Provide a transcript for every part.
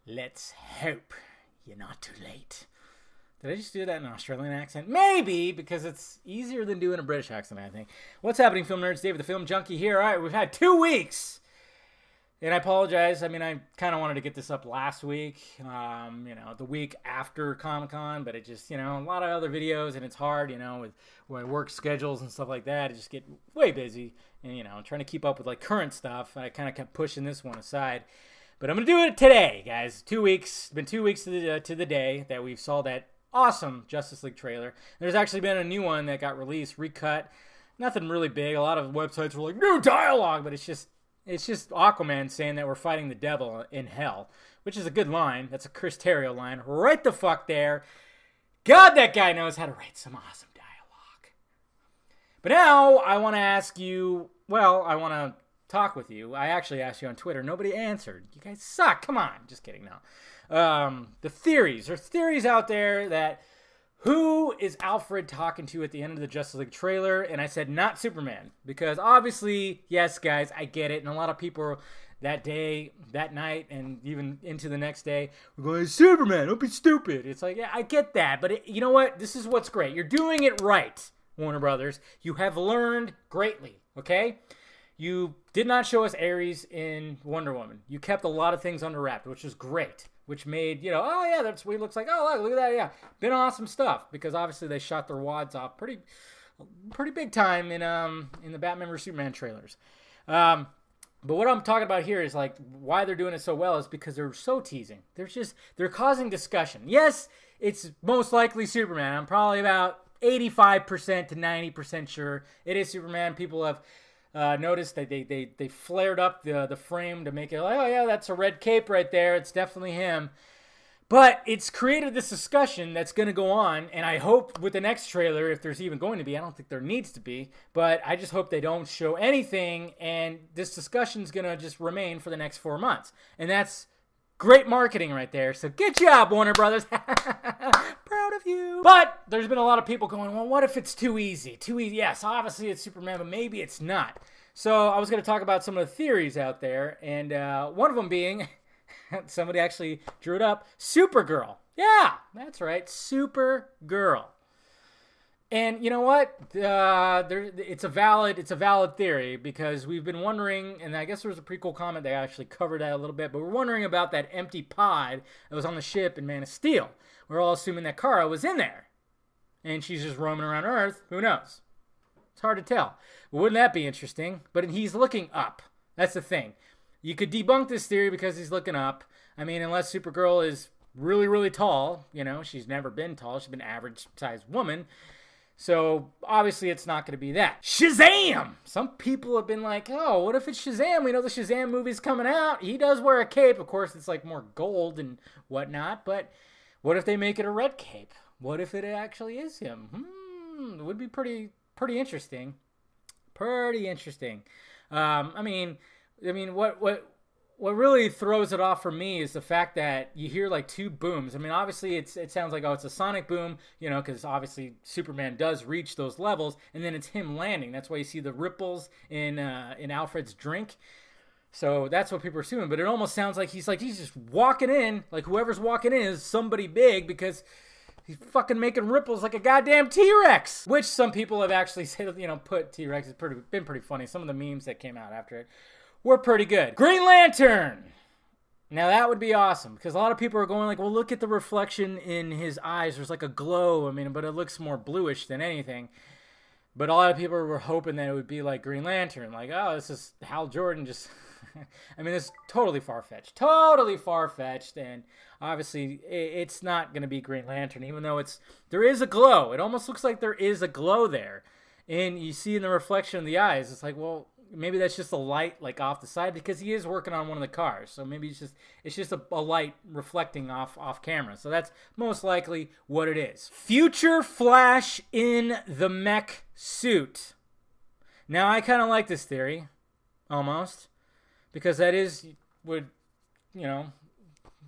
Let's hope you're not too late. Did I just do that in an Australian accent? Maybe, because it's easier than doing a British accent, I think. What's happening, film nerds? David the Film Junkie here. All right, we've had 2 weeks. And I apologize. I mean, I kind of wanted to get this up last week, the week after Comic-Con, but it just, a lot of other videos, and it's hard, with work schedules and stuff like that. I just get way busy, and, trying to keep up with, current stuff. I kind of kept pushing this one aside. But I'm going to do it today, guys. 2 weeks. It's been 2 weeks to the day that we saw that awesome Justice League trailer. There's actually been a new one that got released, recut. Nothing really big. A lot of websites were like, new dialogue, but it's just Aquaman saying that we're fighting the devil in hell, which is a good line. That's a Chris Terrio line. Right the fuck there. God, that guy knows how to write some awesome dialogue. But now I want to ask you, I want to talk with you. I actually asked you on Twitter. Nobody answered. You guys suck. Come on. Just kidding now. The theories. There's theories out there that who is Alfred talking to at the end of the Justice League trailer? And I said, not Superman. Because obviously, yes, guys, I get it. And a lot of people that day, that night, and even into the next day, were going, Superman, don't be stupid. It's like, yeah, I get that. But you know what? This is what's great. You're doing it right, Warner Brothers. You have learned greatly, okay? You did not show us Ares in Wonder Woman. You kept a lot of things under wraps, which is great. Which made, oh yeah, that's what he looks like. Oh, look at that, yeah. Been awesome stuff, because obviously they shot their wads off pretty big time in the Batman vs Superman trailers. But what I'm talking about here is why they're doing it so well is because they're so teasing. They're causing discussion. Yes, it's most likely Superman. I'm probably about 85% to 90% sure it is Superman. People have noticed that they flared up the frame to make it like, oh yeah, that's a red cape right there. It's definitely him. But it's created this discussion that's going to go on, and I hope with the next trailer, if there's even going to be, I don't think there needs to be, but I just hope they don't show anything, and this discussion's going to just remain for the next 4 months. And that's great marketing right there. So good job, Warner Brothers. Proud of you. But there's been a lot of people going, well, what if it's too easy? Too easy. Yes, obviously it's Superman, but maybe it's not. So I was going to talk about some of the theories out there, and one of them being, somebody actually drew it up, Supergirl. Yeah, that's right, Supergirl. And you know what? It's a valid theory, because we've been wondering, and I guess there was a pretty cool comment that actually covered that a little bit, but we're wondering about that empty pod that was on the ship in Man of Steel. We're all assuming that Kara was in there, and she's just roaming around Earth. Who knows? It's hard to tell. But wouldn't that be interesting? But he's looking up. That's the thing. You could debunk this theory because he's looking up. I mean, unless Supergirl is really, really tall. She's never been tall. She's been an average-sized woman. So, obviously, it's not going to be that. Shazam! Some people have been like, oh, what if it's Shazam? We know the Shazam movie's coming out. He does wear a cape. Of course, it's more gold and whatnot. But what if they make it a red cape? What if it actually is him? It would be pretty interesting. Pretty interesting. I mean, what really throws it off for me is the fact that you hear 2 booms. I mean, obviously it sounds like, oh, it's a sonic boom, because obviously Superman does reach those levels, and then it's him landing. That's why you see the ripples in Alfred's drink. So that's what people are assuming. But it almost sounds like he's just walking in, whoever's walking in is somebody big, because he's fucking making ripples like a goddamn T-Rex. Which some people have actually said, put T-Rex. It's been pretty funny. Some of the memes that came out after it were pretty good. Green Lantern! Now that would be awesome, because a lot of people are going well, look at the reflection in his eyes. There's a glow, but it looks more bluish than anything. But a lot of people were hoping that it would be like Green Lantern. Oh, this is Hal Jordan just... it's totally far-fetched. Totally far-fetched, and obviously it's not going to be Green Lantern, even though there is a glow. It almost looks like there is a glow there. And you see in the reflection of the eyes, it's well, maybe that's just a light off the side, because he is working on one of the cars. So maybe it's just a light reflecting off camera. So that's most likely what it is. Future Flash in the mech suit. Now I kind of like this theory, almost, because that would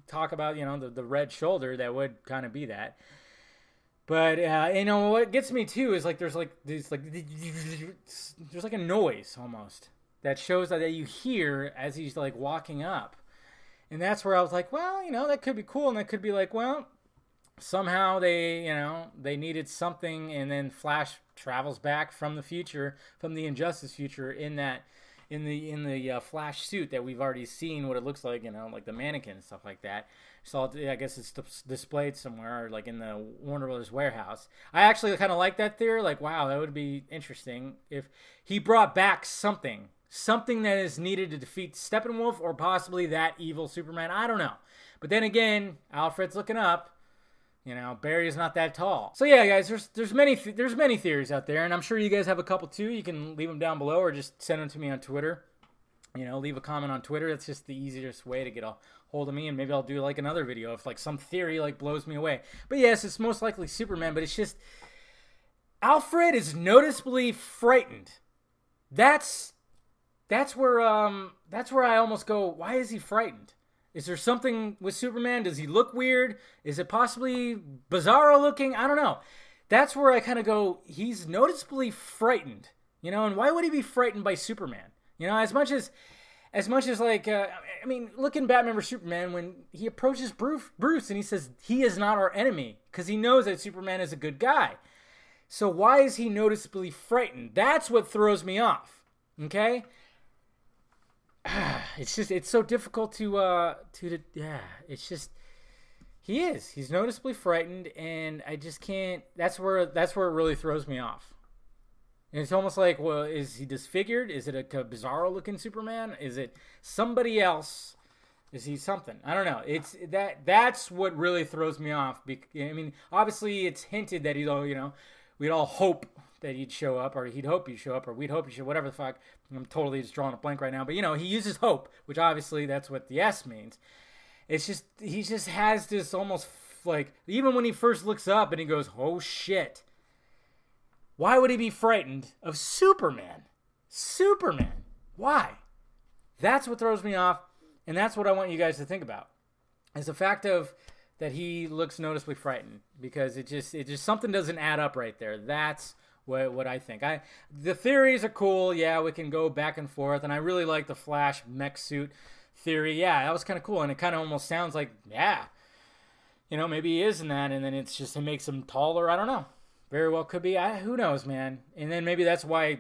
talk about the red shoulder. That would kind of be that. But what gets me too is there's a noise almost that shows that you hear as he's walking up, And that's where I was like, well, you know, that could be cool. And that could be like, well, somehow they, you know, they needed something, and then Flash travels back from the future, from the Injustice future, in the Flash suit that we've already seen what it looks like, you know, like the mannequin and stuff like that. So I guess it's displayed somewhere, like in the Warner Brothers warehouse. I actually kind of like that theory. Like, wow, that would be interesting if he brought back something that is needed to defeat Steppenwolf, or possibly that evil Superman. I don't know. But then again, Alfred's looking up. You know, Barry is not that tall. So yeah, guys, there's many theories out there, and I'm sure you guys have a couple too. You can leave them down below, or just send them to me on Twitter. You know, leave a comment on Twitter. That's just the easiest way to get a hold of me, and maybe I'll do like another video if like some theory like blows me away. But yes, it's most likely Superman, but it's just Alfred is noticeably frightened. That's where I almost go, why is he frightened? Is there something with Superman? Does he look weird? Is it possibly bizarro looking? I don't know. That's where I kind of go, he's noticeably frightened, you know, and why would he be frightened by Superman? You know, as much as like, I mean, look in Batman vs. Superman when he approaches Bruce and he says he is not our enemy, because he knows that Superman is a good guy. So why is he noticeably frightened? That's what throws me off, okay? It's so difficult to it's just, he's noticeably frightened, and I just can't, that's where it really throws me off. And it's almost like, well, is he disfigured? Is it a bizarro looking Superman? Is it somebody else? Is he something? I don't know. It's that's what really throws me off. I mean, obviously it's hinted that he'd all, you know, we'd all hope that he'd show up, or he'd hope he'd show up, or we'd hope he should, whatever the fuck. I'm totally just drawing a blank right now. But, you know, he uses hope, which obviously that's what the S means. It's just, he just has this almost like, even when he first looks up and he goes, oh shit. Why would he be frightened of Superman? Superman. Why? That's what throws me off, and that's what I want you guys to think about. Is the fact of that he looks noticeably frightened, because it just something doesn't add up right there. That's what I think. The theories are cool. Yeah, we can go back and forth, and I really like the Flash mech suit theory. Yeah, that was kind of cool, and it kind of almost sounds like, yeah, you know, maybe he is in that, and then it's just, it makes him taller. I don't know. Very well could be. Who knows, man? And then maybe that's why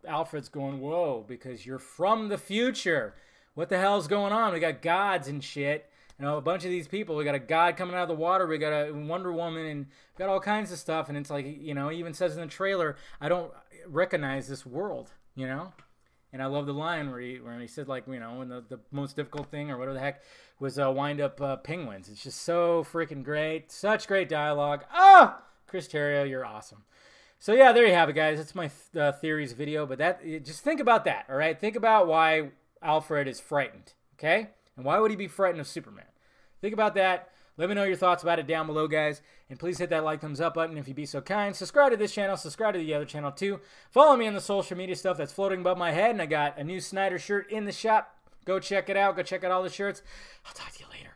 Alfred's going, whoa, because you're from the future. What the hell's going on? We got gods and shit. You know, a bunch of these people. We got a god coming out of the water. We got a Wonder Woman, and we got all kinds of stuff. And it's like, you know, he even says in the trailer, I don't recognize this world, you know? And I love the line where he said, like, you know, when the most difficult thing or whatever the heck was wind up penguins. It's just so freaking great. Such great dialogue. Oh! Chris Terrio, you're awesome. So yeah, there you have it, guys. That's my theories video. But just think about that, all right? Think about why Alfred is frightened, okay? And why would he be frightened of Superman? Think about that. Let me know your thoughts about it down below, guys. And please hit that like, thumbs up button if you'd be so kind. Subscribe to this channel. Subscribe to the other channel too. Follow me on the social media stuff that's floating above my head. And I got a new Snyder shirt in the shop. Go check it out. Go check out all the shirts. I'll talk to you later.